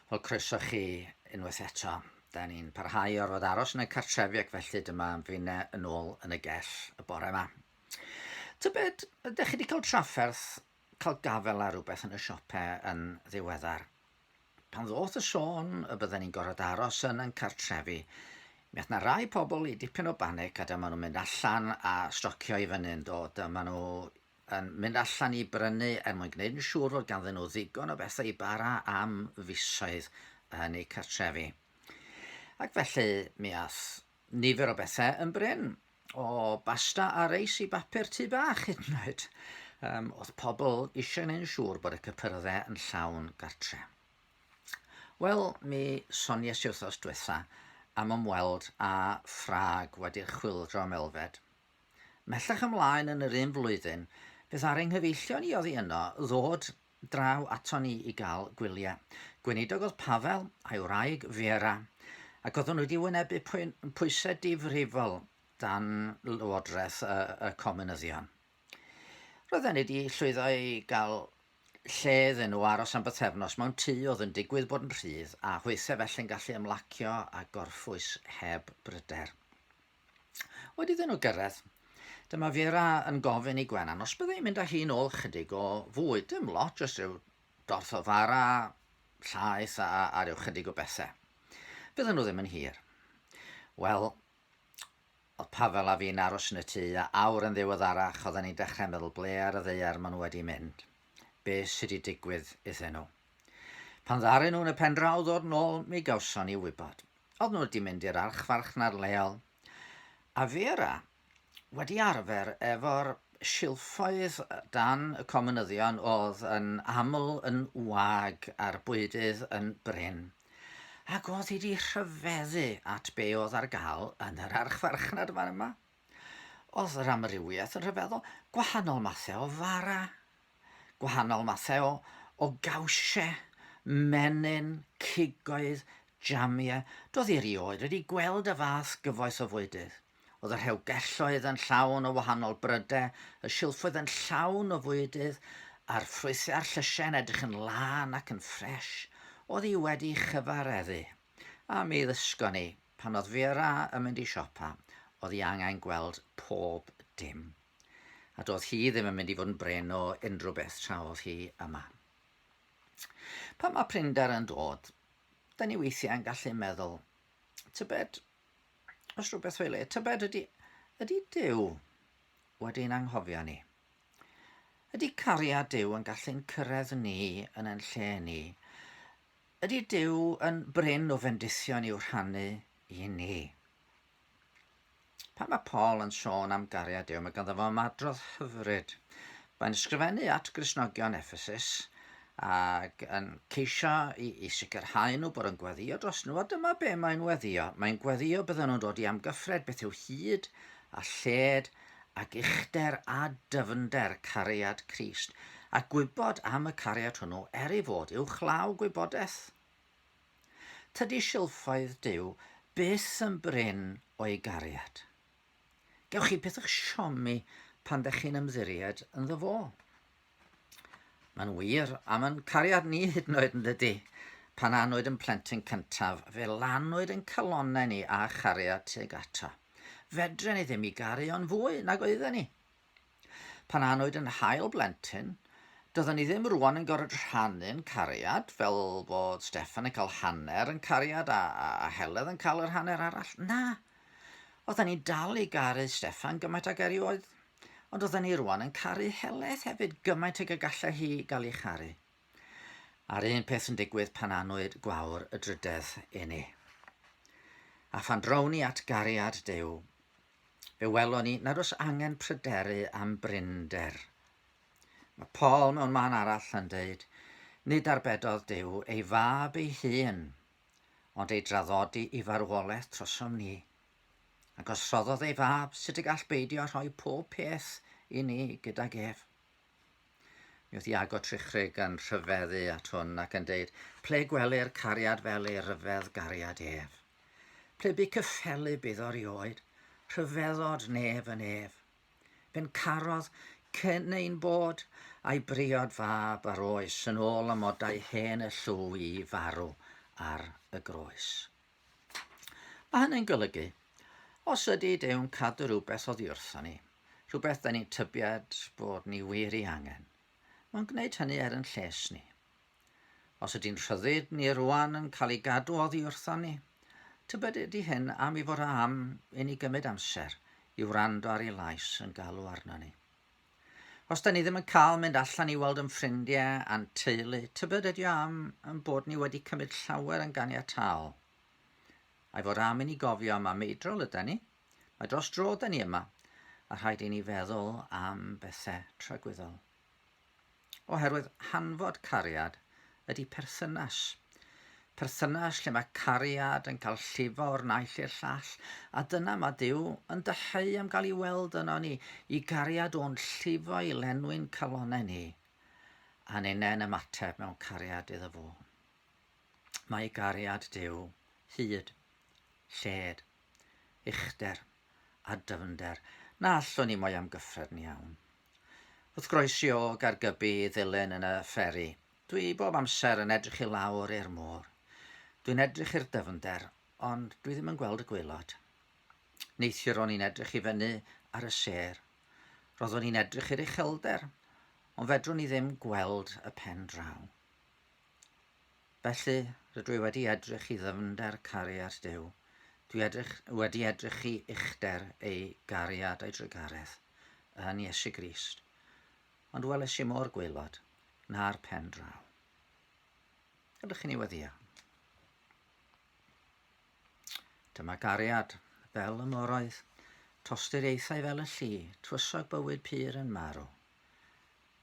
Wel, croeso chi unwaith eto. Da ni'n parhau o'r fod aros yn y cartrefi ac felly dyma fi'n yn ôl yn y Gell y bore yma. Tybed, ydych chi wedi cael trafferth cael gafel ar rhywbeth yn y siopau yn ddiweddar? Pan ddoth y sôn y bydden ni'n gorfod aros yn cartrefi, mi ath na rai pobl i dipyn o banic a dyma nhw'n mynd allan a stocio i fyny'n dod. Dyma nhw yn mynd allan i brynu mwyn gwneud yn siŵr fod ganddyn nhw ddigon o bethau i bara am fisoedd yn eu cartrefi. Ac felly mi ath nifer o bethau yn bryn, o basta a reis i bapur tu bach hyd yn oed. Oedd pobl eisiau gwneud yn siŵr bod y cypyrdde yn llawn gartre. Wel, mi sonies i wrthos diwetha am ymweld a ffrag wedi'r chwyldro melfed. Mellach ymlaen yn yr un flwyddyn, bydd ar ein nghyfeillion i oddi yno ddod draw ato ni i gael gwyliau. Gweinidog oedd Pafel a'i wraig Fiera, ac oedden nhw wedi wynebu pwysau difrifol dan lywodraeth y comunyddion. Roedden ni wedi llwyddo i gael lle iddyn nhw aros am bythefnos mewn tŷ oedd yn digwydd bod yn rhydd a hwythau felly'n gallu ymlacio a gorffwys heb bryder. Wedi iddyn nhw gyrraedd, dyma Fiera yn gofyn i Gwenan os byddai'n mynd â hi nôl chydig o fwyd, dim lot, jyst rhyw dorth o fara, llaeth a rhyw chydig o bethau. Bydden nhw ddim yn hir. Wel, oedd Pafel a fi'n aros yn y tŷ a awr yn ddiweddarach oedden ni'n dechrau meddwl ble ar y ddaear maen nhw wedi mynd. Be sydd wedi digwydd iddyn nhw. Pan ddaren nhw'n y pendraw ddod nôl, mi gawson ni wybod. Oedd nhw wedi mynd i'r archfarchnad leol. A Fiera wedi arfer efo'r silffoedd dan y comunyddion oedd yn aml yn wag a'r bwydydd yn bryn. Ac oedd hi wedi rhyfeddu at be oedd ar gael yn yr archfarchnad fan yma. Oedd yr amrywiaeth yn rhyfeddol, gwahanol mathau o fara, gwahanol mathau o gawsiau, menyn, cigoedd, jamiau. Doedd hi erioed wedi gweld y fath gyfoeth o fwydydd. Oedd yr rhewgelloedd yn llawn o wahanol brydau, y silffoedd yn llawn o fwydydd, a'r ffrwythau a'r llysiau'n edrych yn lan ac yn ffres. Oedd hi wedi chyfareddu. A mi ddysgon ni, pan oedd Fiera yn mynd i siopa, oedd hi angen gweld pob dim. A doedd hi ddim yn mynd i fod yn brin o unrhyw beth tra oedd hi yma. Pan mae brinder yn dod, da ni weithiau yn gallu meddwl, tybed, os rhywbeth fel tybed ydy Duw wedi'n anghofio ni? Ydy cariad Duw yn gallu'n cyrraedd ni yn ein lle ni? Ydy Duw yn bryn o fendithion i'w rhannu i ni? Pan mae Paul yn sôn am gariad Duw, mae ganddo fo ymadrodd hyfryd. Mae'n ysgrifennu at Gristnogion Ephesus ac yn ceisio i sicrhau nhw bod yn gweddio dros nhw. A dyma be mae'n weddio. Mae'n gweddio bydden nhw'n dod i amgyffred beth yw hyd a lled ac uchder a dyfnder cariad Crist. A gwybod am y cariad hwnnw ei fod uwchlaw gwybodaeth. Tydi silffoedd Duw byth yn bryn o'i gariad. Gewch chi beth eich siomi pan ddech chi'n ymddiried yn ddo. Mae'n wir am yn cariad ni hyd yn oed yn dydy. Pan anwyd yn plentyn cyntaf, fe lanwyd yn calonnau ni a chariad tuag ato. Fedre ni ddim i garu o'n fwy nag oedden ni. Pan anwyd yn hael blentyn, doedden ni ddim rwan yn gorfod rhannu'n cariad, fel bod Steffan yn cael hanner yn cariad a Heledd yn cael yr hanner arall. Na, oedden ni dal i garu Steffan gymaint ag erioed, ond oedden ni rwan yn caru Heledd hefyd gymaint ag y gallai hi gael ei charu. A'r un peth yn digwydd pan anwyd gwawr y drydedd i ni. A phan drown ni at gariad Duw, fe welon ni nad oes angen pryderu am brinder. Mae Paul mewn man arall yn dweud, nid arbedodd Duw ei fab ei hun, ond ei draddodi i farwolaeth trosom ni. Ac os rhoddodd ei fab, sut y gall beidio rhoi pob peth i ni gydag ef. Mi oedd Iago Trichrug yn rhyfeddu at hwn ac yn dweud, ple gwelir cariad fel ei ryfedd gariad ef. Ple bu cyffelu bydd o'r ioed, rhyfeddod nef yn ef. Fe'n carodd cyn ein bod a'i briod fab ar oes yn ôl amodau hen y llw i farw ar y groes. Mae hynny'n golygu, os ydy Dew'n cadw rhywbeth oddi wrthon ni, rhywbeth da ni'n tybied bod ni wir ei angen, mae'n gwneud hynny yn lles ni. Os ydy'n rhyddid ni rwan yn cael ei gadw oddi wrthon ni, tybed ydy hyn am i fod am i ni gymryd amser i wrando ar ei lais yn galw arno ni. Os da ni ddim yn cael mynd allan i weld yn ffrindiau a'n teulu, tybed ydy am yn bod ni wedi cymryd llawer yn ganiataol. A'i fod am i ni gofio am meidrol ydyn ni, mae dros dro ydyn ni yma, a rhaid i ni feddwl am bethau tragwyddol. Oherwydd hanfod cariad ydy perthynas. Perthynas lle mae cariad yn cael llifo o'r naill i'r llall, a dyna mae Duw yn dyheu am gael ei weld yno ni, i gariad o'n llifo i lenwi'n calonau ni, a'n una'n ymateb mewn cariad iddo fo. Mae gariad Duw hyd, lled, uchder a dyfnder, na allwn ni mwy am gyffredin iawn. Wrth groesio Gaergybi i ddilyn yn y fferi, dwi bob amser yn edrych i lawr i'r môr. Dwi'n edrych i'r dyfnder, ond dwi ddim yn gweld y gwaelod. Neithiwr o'n i'n edrych i fyny ar y sêr. Roeddwn i'n edrych i'r uchelder, ond fedrwn ni ddim gweld y pen draw. Felly, rydw i wedi edrych i ddyfnder cariad Duw. Dwi wedi edrych i uchder ei gariad a'i drygaredd yn Iesu Grist, ond weles i mor gwaelod na'r pen draw. Ydych chi'n ei weddio? Dyma gariad fel y moroedd, tosturiaethau fel y llu, twysog bywyd pur yn marw.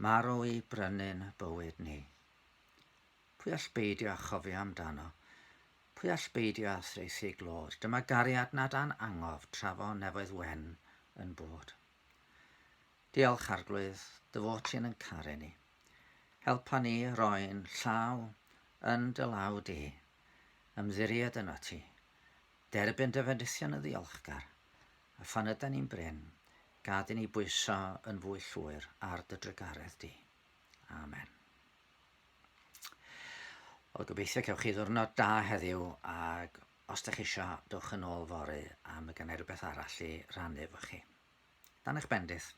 Marw i brynu'n bywyd ni. Pwy all beidio a chofio amdano? Pwy all beidio a threithi glod? Dyma gariad nad an angof trafo nefoedd wen yn bod. Diolch arglwydd, dy fod ti'n yn caru ni. Helpa ni roi'n llaw yn dy law di, ymddiried yno ti. Derbyn dy fendithion y ddiolchgar, a phan yda ni'n bryn, gad i ni bwyso yn fwy llwyr ar dy drygaredd di. Amen. Wel, gobeithio cewch chi ddwrnod da heddiw, ac os ydych chi eisiau, dowch yn ôl fory am y gynnau rhywbeth arall i rannu efo chi. Dan eich bendith.